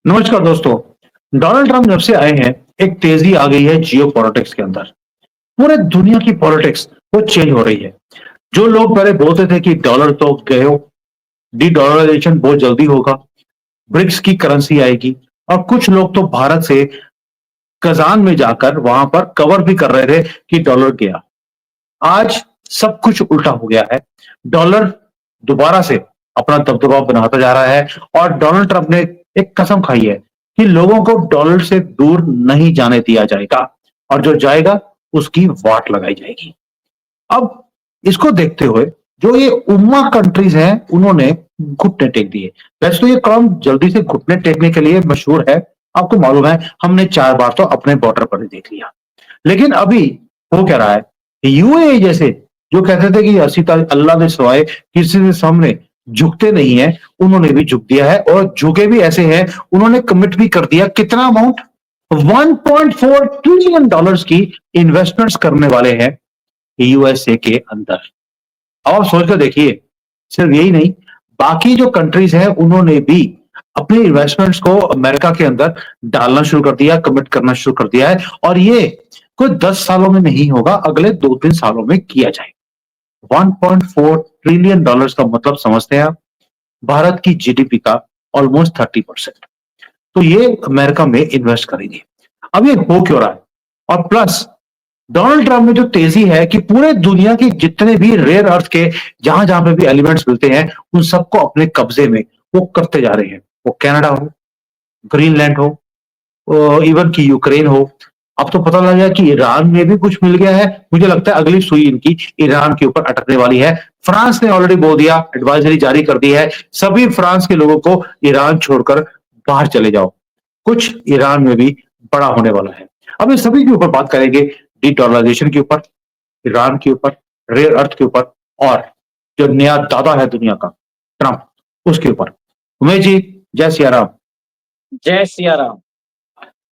नमस्कार दोस्तों। Donald Trump जब से आए हैं, एक तेजी आ गई है जियो पॉलिटिक्स के अंदर। पूरे दुनिया की पॉलिटिक्स वो चेंज हो रही है। जो लोग पहले बोलते थे कि डॉलर तो गए, डी डॉलराइजेशन बहुत जल्दी होगा, ब्रिक्स की करेंसी आएगी, और कुछ लोग तो भारत से कजान में जाकर वहां पर कवर भी कर रहे थे कि डॉलर गया। आज सब कुछ उल्टा हो गया है। डॉलर दोबारा से अपना दबदबा बनाता जा रहा है, और डोनाल्ड ट्रंप ने एक कसम खाई है कि लोगों को डॉलर से दूर नहीं जाने दिया जाएगा, और जो जाएगा उसकी वाट लगाई जाएगी। अब इसको देखते हुए जो ये उम्मा कंट्रीज हैं, उन्होंने घुटने टेक दिए। वैसे तो ये कौम जल्दी से घुटने टेकने के लिए मशहूर है। आपको मालूम है, हमने 4 बार तो अपने बॉर्डर पर ही देख लिया। लेकिन अभी हो क्या रहा है, यूएई जैसे जो कहते थे कि असी अल्लाह के सिवाय किसी के सामने झुकते नहीं है, उन्होंने भी झुक दिया है, और झुके भी ऐसे हैं, उन्होंने कमिट भी कर दिया। कितना अमाउंट? 1.4 ट्रिलियन डॉलर्स की इन्वेस्टमेंट्स करने वाले हैं यूएसए के अंदर। अब आप सोचकर देखिए, सिर्फ यही नहीं, बाकी जो कंट्रीज हैं उन्होंने भी अपने इन्वेस्टमेंट्स को अमेरिका के अंदर डालना शुरू कर दिया, कमिट करना शुरू कर दिया है, और ये कोई 10 सालों में नहीं होगा, अगले 2-3 सालों में किया जाएगा। 1.4 ट्रिलियन डॉलर्स का मतलब समझते हैं आप? भारत की जीडीपी का ऑलमोस्ट 30%। तो ये अमेरिका में इन्वेस्ट करेंगे। अब ये हो क्यों रहा है? और प्लस डोनाल्ड ट्रंप में जो तेजी है कि पूरे दुनिया के जितने भी रेयर अर्थ के जहां जहां पे भी एलिमेंट्स मिलते हैं, उन सबको अपने कब्जे में वो करते जा रहे हैं। वो कनाडा हो, ग्रीनलैंड हो, इवन की यूक्रेन हो। अब तो पता लग गया कि ईरान में भी कुछ मिल गया है। मुझे लगता है अगली सुई इनकी ईरान के ऊपर अटकने वाली है। फ्रांस ने ऑलरेडी बोल दिया, एडवाइजरी जारी कर दी है, सभी फ्रांस के लोगों को ईरान छोड़कर बाहर चले जाओ। कुछ ईरान में भी बड़ा होने वाला है। अब इस सभी के ऊपर बात करेंगे, डी डॉलराइजेशन के ऊपर, ईरान के ऊपर, रेयर अर्थ के ऊपर, और जो नया दादा है दुनिया का, ट्रंप, उसके ऊपर। उमेश जी, जय सिया राम। जय Siya Ram.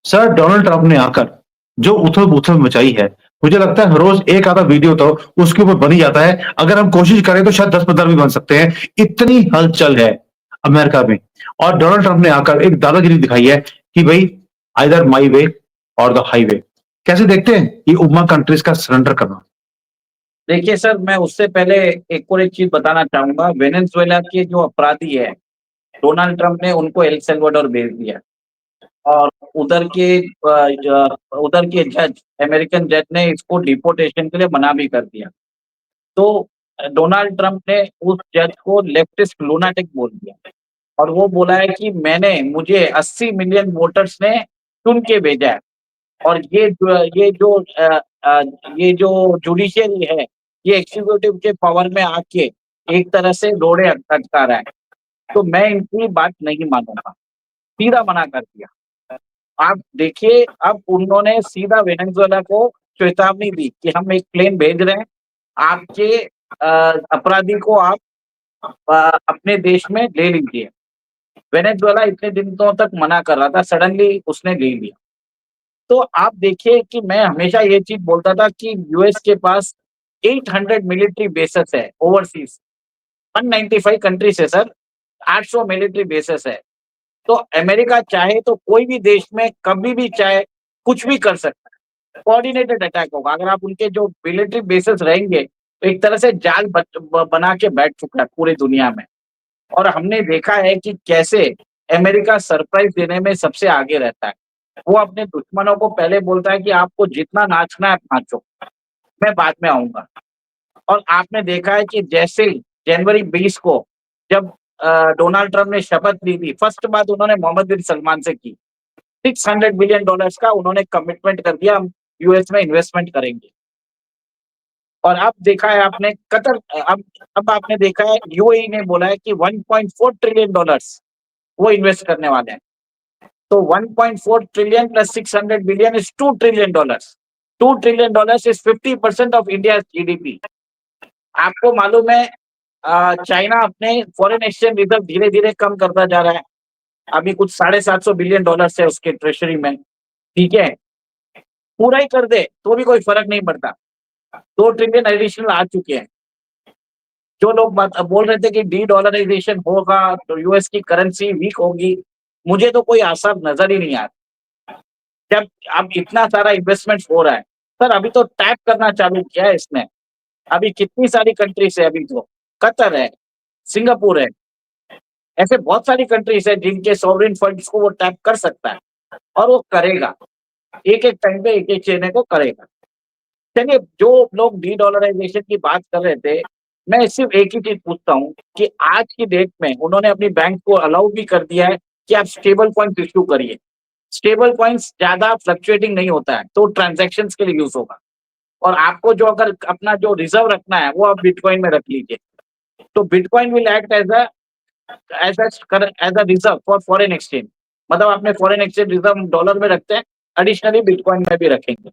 Sir, Donald Trump ने आकर जो उथल-पुथल मचाई है, मुझे लगता है हर रोज एक आधा वीडियो तो उसके ऊपर बन ही जाता है। अगर हम कोशिश करें तो शायद 10-15 भी बन सकते हैं, इतनी हलचल है अमेरिका में। और डोनाल्ड ट्रंप ने आकर एक दादागिरी दिखाई है कि भाई, आइदर माई वे और द हाईवे। कैसे देखते हैं ये उम्मा कंट्रीज का सरेंडर करना? देखिए सर, मैं उससे पहले एक और एक चीज़ बताना चाहूँगा। वेनेजुएला के जो अपराधी हैं, डोनाल्ड ट्रंप ने उनको एल सल्वाडोर भेज दिया, और उधर के जज, अमेरिकन जज ने इसको डिपोर्टेशन के लिए मना भी कर दिया। तो डोनाल्ड ट्रंप ने उस जज को लेफ्टिस्ट लूनाटिक बोल दिया, और वो बोला है कि मुझे 80 मिलियन वोटर्स ने चुन के भेजा है, और ये जो जुडिशियरी है, ये एग्जीक्यूटिव के पावर में आके एक तरह से रोड़े अटका रहा है। तो मैं इनकी बात नहीं मानूँगा, सीधा मना कर दिया। आप देखिए, अब उन्होंने सीधा वेनेजुएला को चेतावनी दी कि हम एक प्लेन भेज रहे हैं, आपके अपराधी को आप अपने देश में ले लीजिए। वेनेजुएला इतने दिनों तक मना कर रहा था, सडनली उसने ले लिया। तो आप देखिए कि मैं हमेशा ये चीज़ बोलता था कि यूएस के पास 800 मिलिट्री बेसेस है ओवरसीज़, 195 कंट्रीज़ है सर, 800 मिलिट्री बेसेस है। तो अमेरिका चाहे तो कोई भी देश में कभी भी चाहे कुछ भी कर सकता है। कोऑर्डिनेटेड अटैक होगा। अगर आप उनके जो मिलिट्री बेसेस रहेंगे, तो एक तरह से जाल बना के बैठ चुका है पूरी दुनिया में। और हमने देखा है कि कैसे अमेरिका सरप्राइज़ देने में सबसे आगे रहता है। वो अपने दुश्मनों को पहले बोलता है कि आपको जितना नाचना है आप नाचो, मैं बाद में आऊँगा। और आपने देखा है कि जैसे ही जनवरी 20 को जब डोनाल्ड ट्रंप ने शपथ ली थी, फर्स्ट बात उन्होंने मोहम्मद बिन सलमान से की। $600 बिलियन का उन्होंने कमिटमेंट कर दिया, हम यूएस में इन्वेस्टमेंट करेंगे। और अब देखा है आपने कतर अब आपने देखा है यूएई ने बोला है कि $1.4 ट्रिलियन वो इन्वेस्ट करने वाले हैं। तो 1.4 trillion plus 600 billion is $2 trillion. $2 trillion is 50% of India's GDP. आपको मालूम है चाइना अपने फॉरेन एक्सचेंज रिजर्व धीरे-धीरे कम करता जा रहा है। अभी कुछ $750 बिलियन है उसके ट्रेज़री में, ठीक है? पूरा ही कर दे तो भी कोई फ़र्क नहीं पड़ता। 2 ट्रिलियन एडिशनल आ चुके हैं। जो लोग बात बोल रहे थे कि डी डॉलराइज़ेशन होगा तो यूएस की करेंसी वीक होगी, मुझे तो कोई आसार नजर ही नहीं आ रहा। जब अब इतना सारा इन्वेस्टमेंट हो रहा है, सर अभी तो टैप करना चालू किया है इसने। अभी कितनी सारी कंट्रीज है, अभी तो कतर है, सिंगापुर है, ऐसे बहुत सारी कंट्रीज है जिनके सॉवरेन फंड्स को वो टैप कर सकता है और वो करेगा। एक एक टाइम पे एक एक चीज को करेगा। चलिए, जो लोग डी डॉलराइजेशन की बात कर रहे थे, मैं सिर्फ एक ही चीज पूछता हूँ कि आज की डेट में उन्होंने अपनी बैंक को अलाउ भी कर दिया है कि आप स्टेबल कॉइन्स इश्यू करिए। स्टेबल कॉइन्स ज्यादा फ्लक्चुएटिंग नहीं होता है, तो ट्रांजैक्शन के लिए यूज होगा। और आपको जो अगर अपना जो रिजर्व रखना है वो आप बिटकॉइन में रख लीजिए। तो bitcoin will act as a reserve for foreign exchange. मतलब आपने फॉरेन एक्सचेंज रिजर्व डॉलर में रखते हैं, एडिशनली बिटकॉइन में भी रखेंगे।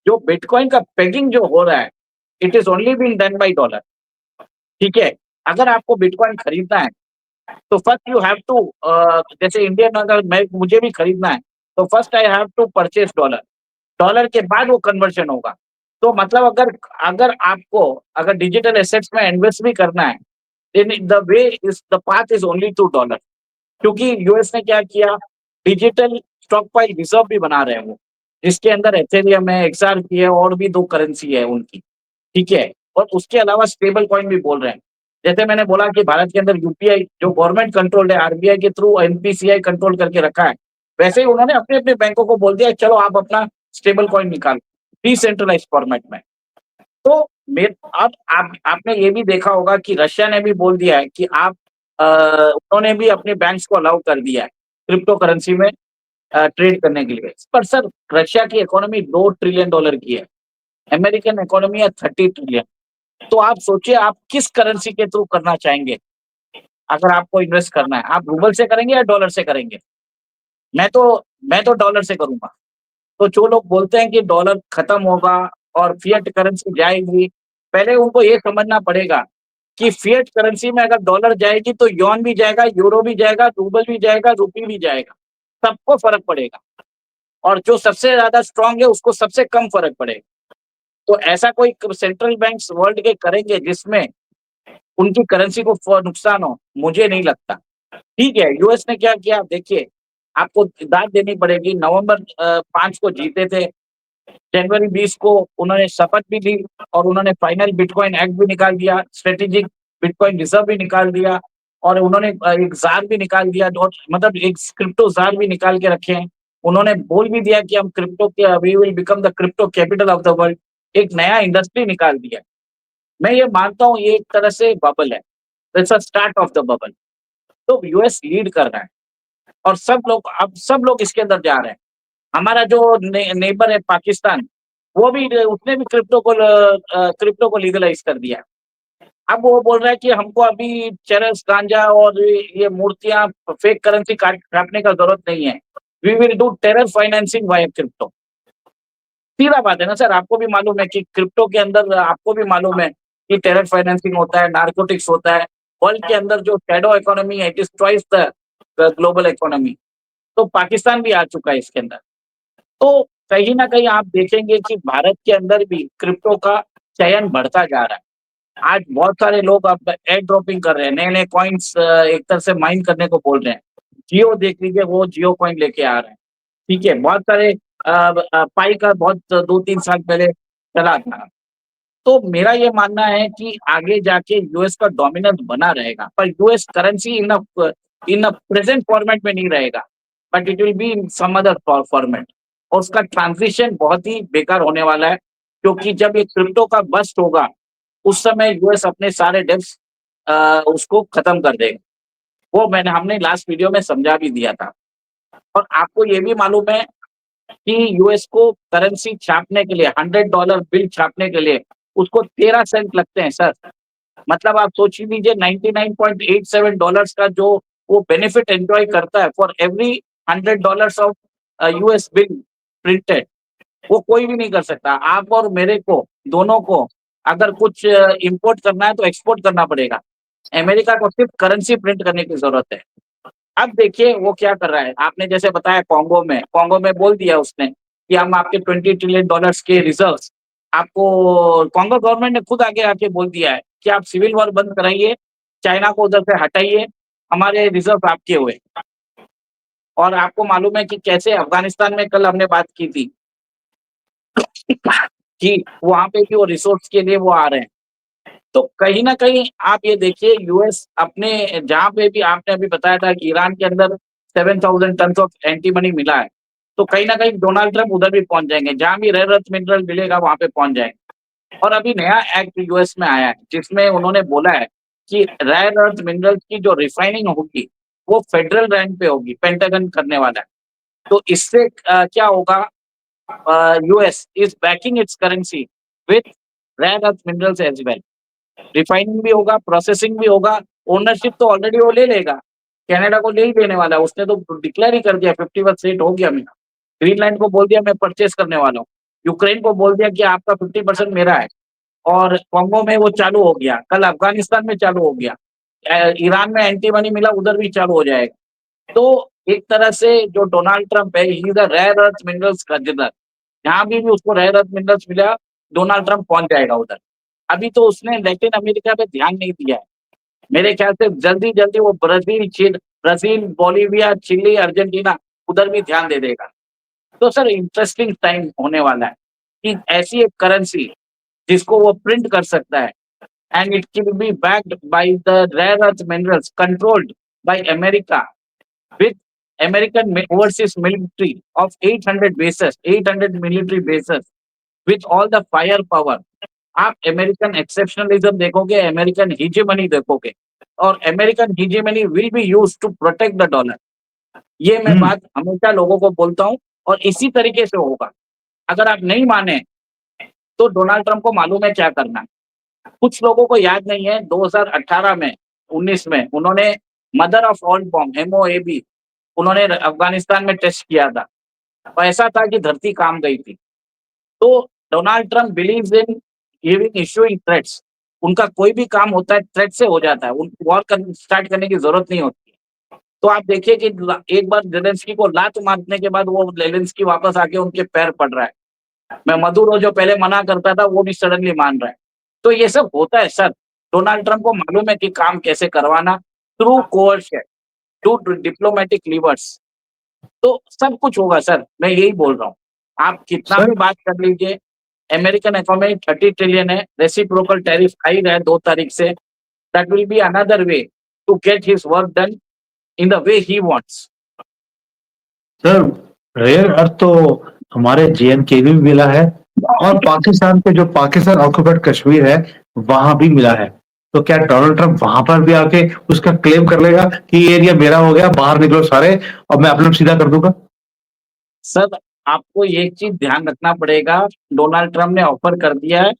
जो बिटकॉइन का पेगिंग जो हो रहा है, it is only being done by dollar. ठीक है, अगर आपको बिटकॉइन खरीदना है तो फर्स्ट यू हैव टू, जैसे इंडियन अगर मैं मुझे भी खरीदना है तो first I have to purchase dollar. Dollar के बाद वो कन्वर्शन होगा। तो मतलब अगर अगर आपको अगर डिजिटल एसेट्स में इन्वेस्ट भी करना है, the path is only to dollar. क्योंकि यूएस ने क्या किया, डिजिटल स्टॉक फाइल रिजर्व भी बना रहे हैं वो, जिसके अंदर एथेरियम है, एक्सआरपी है और भी दो करेंसी है उनकी। ठीक है, और उसके अलावा स्टेबल कॉइन भी बोल रहे हैं। जैसे मैंने बोला कि भारत के अंदर यूपीआई जो गवर्नमेंट कंट्रोल्ड है, आरबीआई के थ्रू एनपीसीआई कंट्रोल करके रखा है, वैसे ही उन्होंने अपने अपने बैंकों को बोल दिया चलो आप अपना स्टेबल कॉइन निकालो डिसेंट्रलाइज फॉर्मेट में। तो मेरे अब आप आपने ये भी देखा होगा कि रशिया ने भी बोल दिया है कि आप उन्होंने भी अपने बैंक्स को अलाउ कर दिया है क्रिप्टो करेंसी में ट्रेड करने के लिए। पर सर, रशिया की इकोनॉमी $2 ट्रिलियन की है, अमेरिकन इकोनॉमी है 30 ट्रिलियन। तो आप सोचिए आप किस करेंसी के थ्रू करना चाहेंगे। अगर आपको इन्वेस्ट करना है, आप रूबल से करेंगे या डॉलर से करेंगे? मैं तो मैं तो डॉलर से करूंगा। तो जो लोग बोलते हैं कि डॉलर खत्म होगा और फिएट करेंसी जाएगी, पहले उनको ये समझना पड़ेगा कि फिएट करेंसी में अगर डॉलर जाएगी तो यॉन भी जाएगा, यूरो भी जाएगा, रूबल भी जाएगा, रुपी भी जाएगा, सबको फर्क पड़ेगा। और जो सबसे ज्यादा स्ट्रांग है उसको सबसे कम फर्क पड़ेगा। तो ऐसा कोई सेंट्रल बैंक्स वर्ल्ड के करेंगे जिसमें उनकी करेंसी को नुकसान हो? मुझे नहीं लगता। ठीक है, यूएस ने क्या किया देखिए, आपको दाद देनी पड़ेगी। नवंबर 5 को जीते थे, जनवरी 20 को उन्होंने शपथ भी ली और उन्होंने फाइनल बिटकॉइन एक्ट भी निकाल दिया, स्ट्रेटेजिक बिटकॉइन रिजर्व भी निकाल दिया और उन्होंने एक जार भी निकाल दिया, और मतलब एक क्रिप्टो जार भी निकाल के रखे हैं। उन्होंने बोल भी दिया कि हम क्रिप्टो के we will become the crypto capital of the world. एक नया इंडस्ट्री निकाल दिया। मैं ये मानता हूँ ये एक तरह से बबल है, it's a start of the bubble. तो यूएस लीड कर रहा है और सब लोग इसके अंदर जा रहे हैं। हमारा जो नेबर है पाकिस्तान, वो भी उसने भी क्रिप्टो को लीगलाइज कर दिया। अब वो बोल रहा है कि हमको अभी चरस गांजा और ये मूर्तियां फेक करेंसी काटने का जरूरत नहीं है, we will do terror financing via crypto. सीधा बात है ना सर, आपको भी मालूम है कि क्रिप्टो के अंदर आपको भी मालूम है कि टेरर फाइनेंसिंग होता है, नारकोटिक्स होता है। वर्ल्ड के अंदर जो शैडो इकोनॉमी है, it is twice the global economy. तो पाकिस्तान भी आ चुका है इसके अंदर। तो कहीं न कहीं आप देखेंगे कि भारत के अंदर भी क्रिप्टो का चयन बढ़ता जा रहा है। आज बहुत सारे लोग अब एयर ड्रॉपिंग कर रहे हैं, नए-नए कॉइन्स एक तरह से माइन करने को बोल रहे हैं। जियो देख लीजिए, वो जियो कॉइन लेके आ रहे हैं। ठीक है, बहुत सारे पाई का बहुत 2-3 साल पहले चला था। तो मेरा ये मानना है कि आगे जाके यूएस का डोमिनेंस बना रहेगा, पर US currency in a present format में नहीं रहेगा, but it will be in some other format. और उसका ट्रांजिशन बहुत ही बेकार होने वाला है, क्योंकि जब ये क्रिप्टो का बस्ट होगा, उस समय यूएस अपने सारे डेब्ट्स उसको खत्म कर देगा। वो हमने लास्ट वीडियो में समझा भी दिया था। और आपको ये भी मालूम है कि यूएस को करेंसी छापने के लिए, $100 बिल छापने के लिए उसको 13 सेंट लगते हैं सर। मतलब आप सोच ही लीजिए, $99.87 का जो वो बेनिफिट एंजॉय करता है for every $100 of US bill printed, वो कोई भी नहीं कर सकता। आप और मेरे को, दोनों को, अगर कुछ इंपोर्ट करना है तो एक्सपोर्ट करना पड़ेगा। अमेरिका को सिर्फ करेंसी प्रिंट करने की जरूरत है। अब देखिए वो क्या कर रहा है। आपने जैसे बताया कॉन्गो में बोल दिया उसने कि हम आपके $20 ट्रिलियन के रिजर्व्स आपको, कॉन्गो गवर्नमेंट ने खुद आगे आके बोल दिया है कि आप सिविल वॉर बंद कराइए, चाइना को उधर से हटाइए, हमारे रिजर्व आपके हुए। और आपको मालूम है कि कैसे अफगानिस्तान में कल हमने बात की थी कि वहां पे भी वो रिसोर्स के लिए वो आ रहे हैं। तो कहीं ना कहीं आप ये देखिए, यूएस अपने जहां पे भी आपने अभी बताया था कि ईरान के अंदर 7,000 टन ऑफ एंटी मनी मिला है, तो कहीं ना कहीं डोनाल्ड ट्रंप उधर भी पहुंच जाएंगे, जहां भी रेयर अर्थ मिनरल मिलेगा वहां पे पहुंच जाएंगे। और अभी नया एक्ट यूएस में आया है जिसमें उन्होंने बोला है कि रेयर अर्थ मिनरल्स की जो रिफाइनिंग होगी वो फेडरल रैंक पे होगी, पेंटागन करने वाला है। तो इससे क्या होगा, US is backing its currency with rare earth minerals as well. Refining भी होगा, प्रोसेसिंग भी होगा, ओनरशिप तो ऑलरेडी वो ले लेगा, कनाडा को ले ही देने वाला है, उसने तो डिक्लेयर ही कर दिया 51% हो गया मेरा। ग्रीनलैंड को बोल दिया मैं परचेस करने वाला हूँ, यूक्रेन को बोल दिया कि आपका 50% मेरा है, और कॉन्गो में वो चालू हो गया, कल अफगानिस्तान में चालू हो गया, ईरान में एंटी मनी मिला उधर भी चालू हो जाएगा। तो एक तरह से जो डोनाल्ड ट्रंप है, he is a rare earth minerals consumer. जहां भी उसको रेयर अर्थ मिनरल्स मिला, डोनाल्ड ट्रंप पहुंच जाएगा उधर। अभी तो उसने लैटिन अमेरिका पे ध्यान नहीं दिया है, मेरे ख्याल से जल्दी जल्दी वो ब्राजील, बोलिविया, चिली, अर्जेंटीना उधर भी ध्यान दे देगा। तो सर इंटरेस्टिंग टाइम होने वाला है कि ऐसी एक करेंसी जिसको वो प्रिंट कर सकता है, and it can be backed by the rare earth minerals controlled by America with American overseas military of 800 military bases with all the firepower। आप अमेरिकन एक्सेप्शनलिज्म देखोगे, अमेरिकन हीजेमनी देखोगे, और American hegemony will be used to protect the dollar. ये मैं हम्म। बात हमेशा लोगों को बोलता हूँ, और इसी तरीके से होगा। अगर आप नहीं माने तो डोनाल्ड ट्रंप को मालूम है क्या करना है। कुछ लोगों को याद नहीं है 2018 में, 19 में उन्होंने mother of all bomb MOAB उन्होंने अफगानिस्तान में टेस्ट किया था, और ऐसा था कि धरती काम गई थी। तो Donald Trump believes in giving issuing threats. उनका कोई भी काम होता है थ्रेट से हो जाता है, उनको वॉर स्टार्ट करने की जरूरत नहीं होती। तो आप देखिए कि एक बार जेलेंस्की को लात मारने के बाद वो जेलेंस्की वापस आके उनके पैर पड़ रहा है। मैं मदुरो जो पहले मना करता था वो भी सडनली मान रहा है। तो ये सब होता है सर। डोनाल्ड ट्रंप को मालूम है कि काम कैसे करवाना, through coercion, to diplomatic levers. तो सब कुछ होगा सर, मैं यही बोल रहा हूँ। आप कितना सर भी बात कर लीजिए, अमेरिकन इकोनॉमी 30 ट्रिलियन है, रेसिप्रोकल टैरिफ आ ही रहा है 2 तारीख से। That will be another way to get his work done in the way he wants. Sir rare earth तो हमारे JNK भी मिला है, और पाकिस्तान के जो पाकिस्तान ऑक्युपाइड कश्मीर है वहां भी मिला है। तो क्या डोनाल्ड ट्रंप वहां पर भी आके उसका क्लेम कर लेगा कि ये एरिया मेरा हो गया, बाहर निकलो सारे और मैं अपना सीधा कर दूंगा? सर आपको एक चीज ध्यान रखना पड़ेगा, डोनाल्ड ट्रंप ने ऑफर कर दिया है,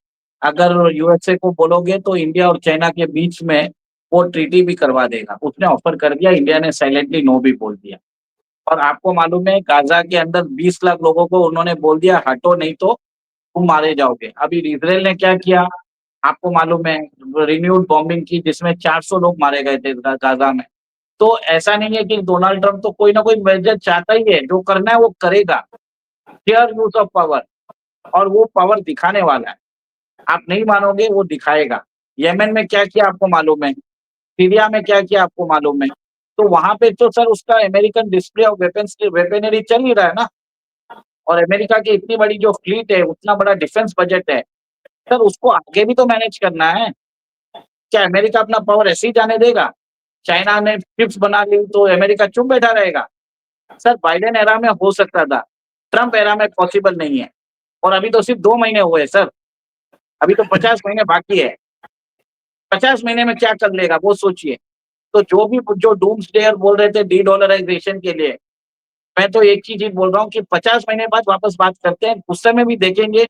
अगर यूएसए को बोलोगे तो इंडिया और चाइना के बीच में वो ट्रीटी भी करवा देगा। उसने ऑफर कर दिया, इंडिया ने साइलेंटली नो भी बोल दिया। और आपको मालूम है गाजा के अंदर 20 लाख लोगों को उन्होंने बोल दिया हटो नहीं तो तुम मारे जाओगे। अभी इजराइल ने क्या किया आपको मालूम है, रिन्यूड बॉम्बिंग की जिसमें 400 लोग मारे गए थे गाजा में। तो ऐसा नहीं है कि डोनाल्ड ट्रंप तो कोई ना कोई मेजर चाहता ही है, जो करना है वो करेगा, फेयर यूज ऑफ पावर, और वो पावर दिखाने वाला है। आप नहीं मानोगे वो दिखाएगा। यमन में क्या किया आपको मालूम है, सीरिया में क्या किया आपको मालूम है। तो वहां पे तो सर उसका American display of weapons weaponry चल ही रहा है ना। और अमेरिका की इतनी बड़ी जो फ्लीट है, उतना बड़ा डिफेंस बजट है, सर उसको आगे भी तो मैनेज करना है। क्या अमेरिका अपना पावर ऐसे ही जाने देगा? चाइना ने चिप्स बना ली तो अमेरिका चुप बैठा रहेगा? सर बाइडेन एरा में हो सकता था, ट्रंप एरा में पॉसिबल नहीं है। और अभी तो सिर्फ 2 महीने हुए सर, अभी तो 50 महीने बाकी है। 50 महीने में क्या कर लेगा वो सोचिए। तो जो डूम्सडेयर बोल रहे थे डी डॉलराइजेशन के लिए, मैं तो एक ही चीज बोल रहा हूँ कि 50 महीने बाद वापस बात करते हैं, उस समय भी देखेंगे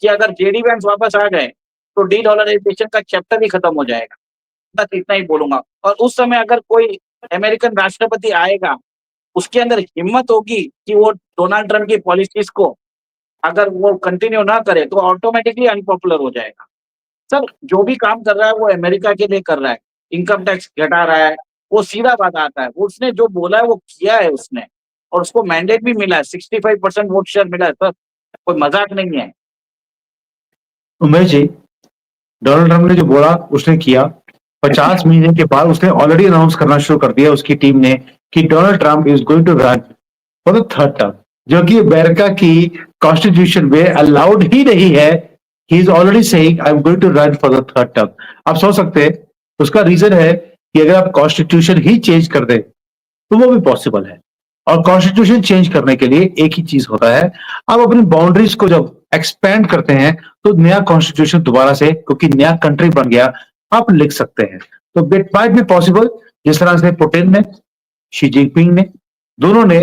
कि अगर जेडी वैंस वापस आ गए तो डी डॉलराइजेशन का चैप्टर ही खत्म हो जाएगा। बस इतना ही बोलूंगा। और उस समय अगर कोई अमेरिकन राष्ट्रपति आएगा, उसके अंदर हिम्मत होगी कि वो डोनाल्ड ट्रंप की पॉलिसीज को अगर वो कंटिन्यू ना करे तो ऑटोमेटिकली अनपॉपुलर हो जाएगा। सर जो भी काम कर रहा है वो अमेरिका के लिए कर रहा है, इनकम टैक्स घटा रहा है, वो सीधा बात आता है, उसने जो बोला है वो किया है उसने, और उसको मैंडेट भी मिला है, 65% वोट शेयर मिला है सर, कोई मजाक नहीं है। उमेश जी, डोनाल्ड ट्रंप ने जो बोला उसने किया। 50 महीने के बाद उसने ऑलरेडी अनाउंस करना शुरू कर दिया उसकी टीम ने कि Donald Trump is going to run for the third term, जो कि अमेरिका की कॉन्स्टिट्यूशन में अलाउड ही नहीं है। He is already saying I am going to run for the third term. आप सोच सकते हैं उसका रीजन है कि अगर आप कॉन्स्टिट्यूशन ही चेंज कर दें तो वो भी पॉसिबल है। और कॉन्स्टिट्यूशन चेंज करने के लिए एक ही चीज होता है, आप अपनी बाउंड्रीज को जब एक्सपैंड करते हैं तो नया कॉन्स्टिट्यूशन दोबारा से, क्योंकि नया कंट्री बन गया, आप लिख सकते हैं। तो इट माइट बी पॉसिबल, जिस तरह से पुतिन ने, शी जिनपिंग ने, दोनों ने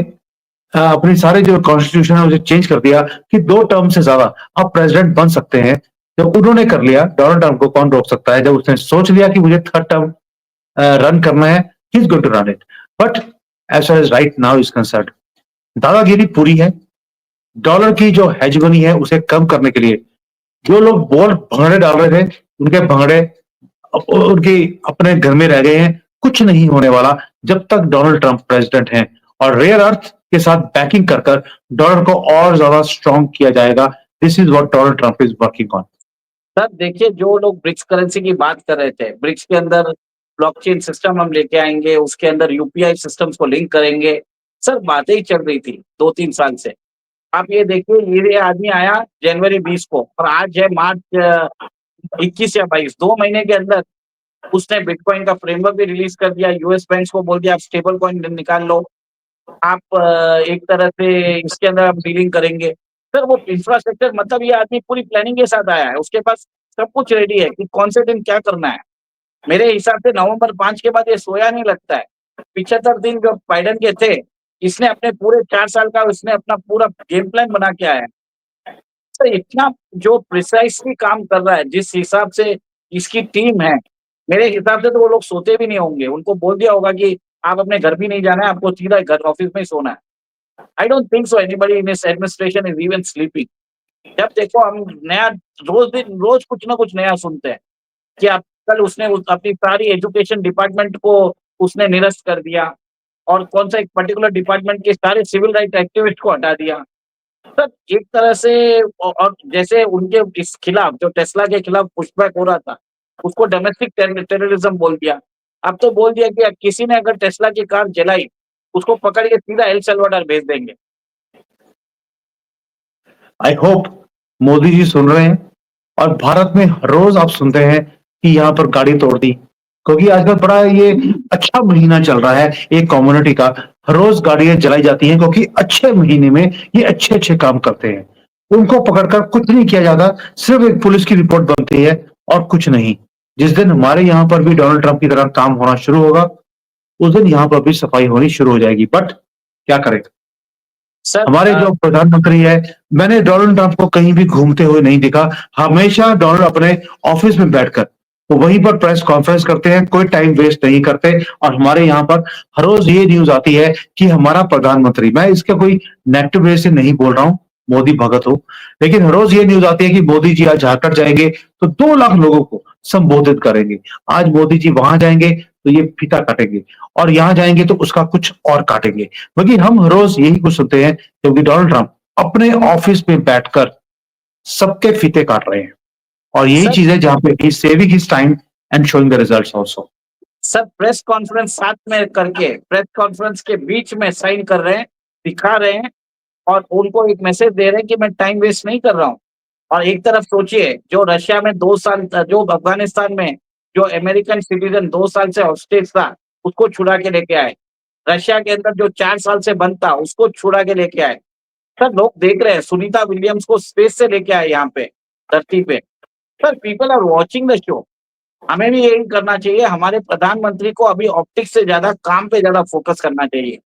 अपनी सारे जो कॉन्स्टिट्यूशन है उसे चेंज कर दिया कि 2 टर्म से ज्यादा आप प्रेसिडेंट बन सकते हैं। जब उन्होंने कर लिया, डोनाल्ड ट्रंप को कौन रोक सकता है? जब उसने सोच लिया कि मुझे थर्ड टर्म रन करना है, he is going to run it. But as far as right now is concerned, दादागिरी पूरी है। डॉलर की जो हेजमनी है उसे कम करने के लिए जो लोग बोल भंगड़े डाल रहे थे, उनके भंगड़े उनके अपने घर में रह गए हैं। कुछ नहीं होने वाला जब तक डोनाल्ड ट्रंप प्रेसिडेंट हैं, और रेयर अर्थ के साथ बैकिंग कर कर डॉलर को और ज्यादा स्ट्रॉन्ग किया जाएगा। This is what Donald Trump is working on. Sir देखिए, जो लोग ब्रिक्स करेंसी की बात कर रहे थे, ब्रिक्स के अंदर ब्लॉकचेन सिस्टम हम लेके आएंगे, उसके अंदर यूपीआई सिस्टम्स को लिंक करेंगे। सर बातें ही चल रही थी 2-3 साल से। आप ये देखिए, ये आदमी आया जनवरी 20 को और आज है मार्च 21 या 22, 2 महीने के अंदर उसने बिटकॉइन का फ्रेमवर्क भी रिलीज कर दिया। यूएस बैंक्स को बोल दिया आप स्टेबल कॉइन निकाल लो, आप एक तरह से इसके अंदर हम डीलिंग करेंगे। सर वो इंफ्रास्ट्रक्चर, मतलब ये आदमी पूरी प्लानिंग के साथ आया है, उसके पास सब कुछ रेडी है कि कौन से दिन क्या करना है। मेरे हिसाब से नवंबर 5 के बाद ये सोया नहीं लगता है। 75 दिन जो बाइडेन के थे, इसने अपने पूरे 4 साल का इसने अपना पूरा गेम प्लान बना के आया है। सर इतना जो प्रिसाइसली काम कर रहा है, जिस हिसाब से इसकी टीम है, मेरे हिसाब से तो वो लोग सोते भी नहीं होंगे। उनको बोल दिया होगा कि आप अपने घर भी नहीं जाना है, आपको सीधा घर ऑफिस में ही सोना है। I don't think so anybody in this administration is even sleeping. जब देखो हम नया रोज कुछ ना कुछ नया सुनते हैं कि आप कल उसने अपनी सारी एजुकेशन डिपार्टमेंट को उसने निरस्त कर दिया, और कौन सा एक पर्टिकुलर डिपार्टमेंट के सारे सिविल राइट एक्टिविस्ट को हटा दिया। सर एक तरह से और जैसे उनके इस खिलाफ, जो टेस्ला के खिलाफ पुशबैक हो रहा था, उसको डोमेस्टिक टेररिज्म बोल दिया। अब तो बोल दिया कि किसी ने अगर टेस्ला की कार जलाई, उसको पकड़ के सीधा एल सल्वाडोर भेज देंगे। आई होप मोदी जी सुन रहे हैं। और भारत में हर रोज आप सुनते हैं कि यहाँ पर गाड़ी तोड़ दी, क्योंकि आजकल बड़ा ये अच्छा महीना चल रहा है एक कम्युनिटी का। हर रोज गाड़ियां जलाई जाती हैं क्योंकि अच्छे महीने में ये अच्छे अच्छे काम करते हैं। उनको पकड़कर कुछ नहीं किया जाता, सिर्फ एक पुलिस की रिपोर्ट बनती है और कुछ नहीं। जिस दिन हमारे यहाँ पर भी डोनाल्ड ट्रंप की तरह काम होना शुरू होगा, उस दिन यहाँ पर भी सफाई होनी शुरू हो जाएगी। बट क्या करें, सर हमारे जो प्रधानमंत्री है, मैंने डोनाल्ड ट्रंप को कहीं भी घूमते हुए नहीं देखा। हमेशा डोनाल्ड अपने ऑफिस में बैठकर वो वहीं पर प्रेस कॉन्फ्रेंस करते हैं, कोई टाइम वेस्ट नहीं करते। और हमारे यहाँ पर हर रोज ये न्यूज आती है कि हमारा प्रधानमंत्री, मैं इसका कोई नेगेटिव वे से नहीं बोल रहा हूँ, मोदी भगत हो, लेकिन हर रोज ये न्यूज आती है कि मोदी जी आज झारखंड जाएंगे तो 2 लाख लोगों को संबोधित करेंगे। आज मोदी जी वहां जाएंगे तो ये फीता काटेंगे, और यहाँ जाएंगे तो उसका कुछ और काटेंगे। क्योंकि हम हर रोज यही कुछ सुनते हैं, क्योंकि डोनाल्ड ट्रंप अपने ऑफिस में बैठकर सबके फीते काट रहे हैं। और यही सर चीज है जहां पे ही saving his time and showing the results also. Sir press conference साथ में करके, प्रेस कॉन्फ्रेंस के बीच में साइन कर रहे हैं, दिखा रहे हैं, और उनको एक मैसेज दे रहे हैं कि मैं टाइम वेस्ट नहीं कर रहा हूँ। और एक तरफ सोचिए, जो रशिया में 2 साल, जो अफगानिस्तान में जो अमेरिकन सिटीजन 2 साल से हॉस्टेज था, उसको छुड़ा के लेके आए। रशिया के अंदर जो 4 साल से बंद था, उसको छुड़ा के लेके आए। सर लोग देख रहे हैं, सुनीता विलियम्स को स्पेस से लेके आए यहाँ पे, धरती पे। Sir people are watching the show. हमें भी यही करना चाहिए। हमारे प्रधानमंत्री को अभी ऑप्टिक्स से ज्यादा काम पे ज्यादा फोकस करना चाहिए।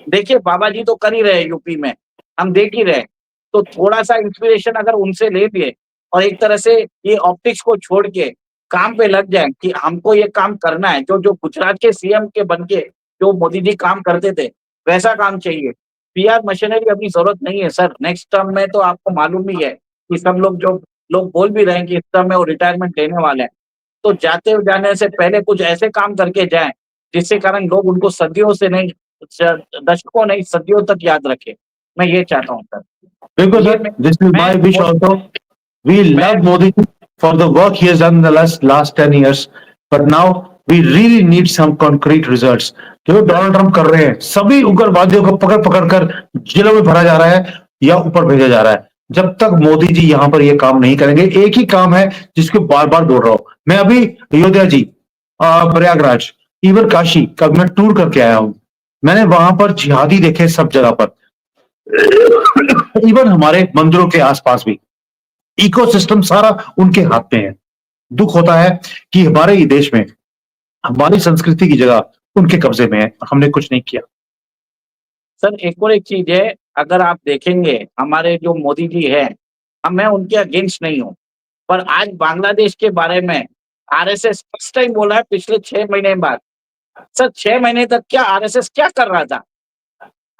देखिए बाबा जी तो कर ही रहे हैं यूपी में, हम देख ही रहे हैं। तो थोड़ा सा इंस्पिरेशन अगर उनसे ले लिए, और एक तरह से ये ऑप्टिक्स को छोड़ के काम पे लग जाए कि हमको ये काम करना है, जो जो गुजरात के सीएम के बन के जो मोदी जी काम करते थे, वैसा काम चाहिए। पीआर मशीनरी अभी जरूरत नहीं है सर। नेक्स्ट टर्म में तो आपको मालूम ही है कि सब लोग, जो लोग बोल भी रहे हैं कि इस टर्म में वो रिटायरमेंट लेने वाले हैं, तो जाने से पहले कुछ ऐसे काम करके जाएं जिससे कारण लोग उनको सदियों से नहीं, दशकों नहीं, सदियों तक याद रखें। मैं ये चाहता हूँ सर। बिल्कुल ये sir, this is my wish मैं आल्सो। वी मैं love Modi for the work he has done in the last 10 years, but now we really need some concrete results. जो डोनाल्ड ट्रंप कर रहे हैं, सभी उग्रवादियों को पकड़ पकड़ कर जेलों में भरा जा रहा है या ऊपर भेजा जा रहा है। जब तक मोदी जी यहां पर ये काम नहीं करेंगे, एक ही काम है जिसको बार बार बोल रहा हूं मैं। अभी अयोध्या जी, प्रयागराज, इवन काशी का मैं टूर करके आया हूं। मैंने वहां पर जिहादी देखे सब जगह पर, इवन हमारे मंदिरों के आसपास भी इकोसिस्टम सारा उनके हाथ में है। दुख होता है कि हमारे ही देश में हमारी संस्कृति की जगह उनके कब्जे में है, हमने कुछ नहीं किया। सर एक और एक चीज है, अगर आप देखेंगे हमारे जो मोदी जी हैं, मैं उनके अगेंस्ट नहीं हूँ, पर आज बांग्लादेश के बारे में आरएसएस फर्स्ट टाइम बोला है पिछले 6 महीने बाद। सर 6 महीने तक क्या आरएसएस क्या कर रहा था?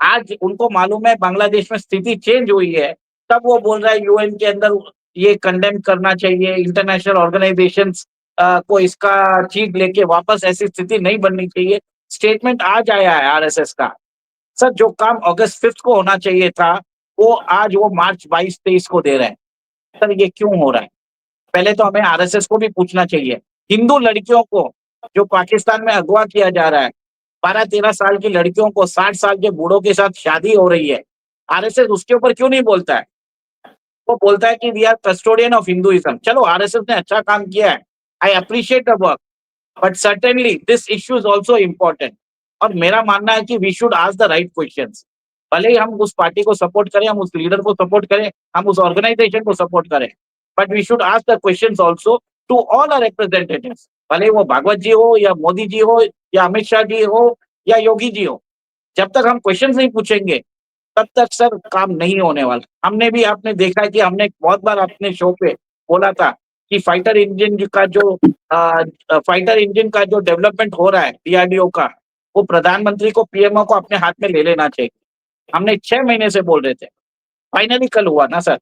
आज उनको मालूम है बांग्लादेश में स्थिति चेंज हुई है, तब वो बोल रहा है यूएन के अंदर ये कंडेम करना चाहिए, इंटरनेशनल ऑर्गेनाइजेशंस को इसका चीज लेके वापस ऐसी स्थिति नहीं बननी चाहिए। स्टेटमेंट आज आया है आरएसएस का। सर जो काम अगस्त 5 को होना चाहिए था, वो आज वो मार्च 22-23 को दे रहे हैं। सर ये क्यों हो रहा है? पहले तो हमें आरएसएस को भी पूछना चाहिए। हिंदू लड़कियों को जो पाकिस्तान में अगवा किया जा रहा है, 12-13 साल की लड़कियों को 60 साल के बूढ़ों के साथ शादी हो रही है, आरएसएस उसके ऊपर क्यों नहीं बोलता है? वो बोलता है कि we are custodian of Hinduism. चलो आरएसएस ने अच्छा काम किया है, I appreciate the work, but certainly this issue is also important. और मेरा मानना है कि we should ask the right questions. भले ही हम उस पार्टी को सपोर्ट करें, हम उस लीडर को सपोर्ट करें, हम उस ऑर्गेनाइजेशन को सपोर्ट करें, but we should ask the questions also to all our representatives. भले वो भागवत जी हो या मोदी जी हो या अमित शाह जी हो या योगी जी हो, जब तक हम क्वेश्चंस नहीं पूछेंगे तब तक सर काम नहीं होने वाला। हमने भी आपने देखा है कि हमने बहुत बार अपने शो पे बोला था कि फाइटर इंजन का जो डेवलपमेंट हो रहा है डीआरडीओ का, वो प्रधानमंत्री को, पीएमओ को अपने हाथ में ले लेना चाहिए। हमने 6 महीने से बोल रहे थे, फाइनली कल हुआ ना sir.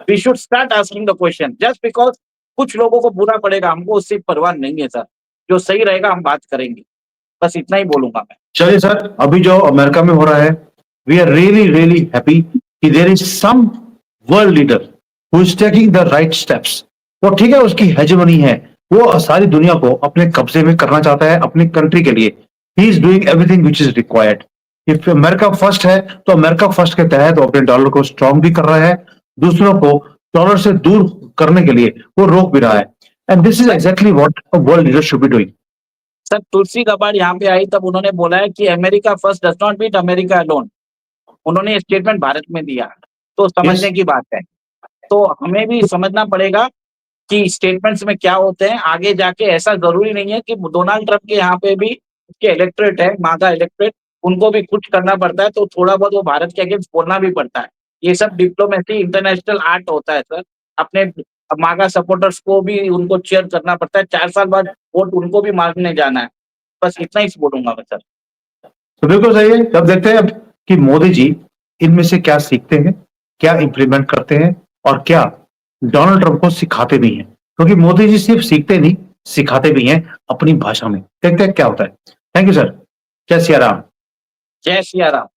We should start asking the question just because कुछ लोगों को बुरा पड़ेगा, हमको उससे परवाह नहीं है सर। जो सही रहेगा हम बात करेंगे, बस इतना ही बोलूंगा मैं। चलिए सर, अभी जो अमेरिका में हो रहा है, we are really really happy कि there is some world leader who is taking the right steps. वो ठीक है, उसकी हेजेमनी है, वो सारी दुनिया को अपने कब्जे में करना चाहता है अपनी कंट्री के लिए। He is doing everything which is required. If America first है तो अमेरिका फर्स्ट के तहत वो अपने डॉलर को स्ट्रांग भी कर रहा है, दूसरों को डॉलर से दूर करने के लिए वो रोक भी रहा है। And this is exactly what a world leader should be doing. Sir Tulsi Gabbard यहाँ पे आई तब उन्होंने बोला है कि America first does not beat America alone. उन्होंने ये स्टेटमेंट भारत में दिया, तो समझने की बात है। तो हमें भी समझना पड़ेगा कि स्टेटमेंट्स में क्या होते हैं आगे जाके। ऐसा जरूरी नहीं है कि डोनाल्ड ट्रंप के यहाँ पे भी उसके इलेक्ट्रेट है, मागा इलेक्ट्रेट, उनको भी कुछ करना पड़ता है, तो थोड़ा बहुत वो भारत के अगेंस्ट बोलना भी पड़ता है। ये सब डिप्लोमेसी इंटरनेशनल आर्ट होता है सर। अपने मागा सपोर्टर्स को भी उनको चेयर करना पड़ता है, 4 साल बाद वोट उनको भी मांगने जाना है। बस इतना ही बोलूंगा मैं सर। तो बिल्कुल सही है। अब देखते हैं अब कि मोदी जी इनमें से क्या सीखते हैं, क्या इंप्लीमेंट करते हैं और क्या डोनाल्ड ट्रंप को सिखाते भी हैं, क्योंकि मोदी जी सिर्फ सीखते नहीं, सिखाते भी हैं अपनी भाषा में। देखते हैं क्या होता है। Thank you sir. जय सिया राम। जय सिया राम।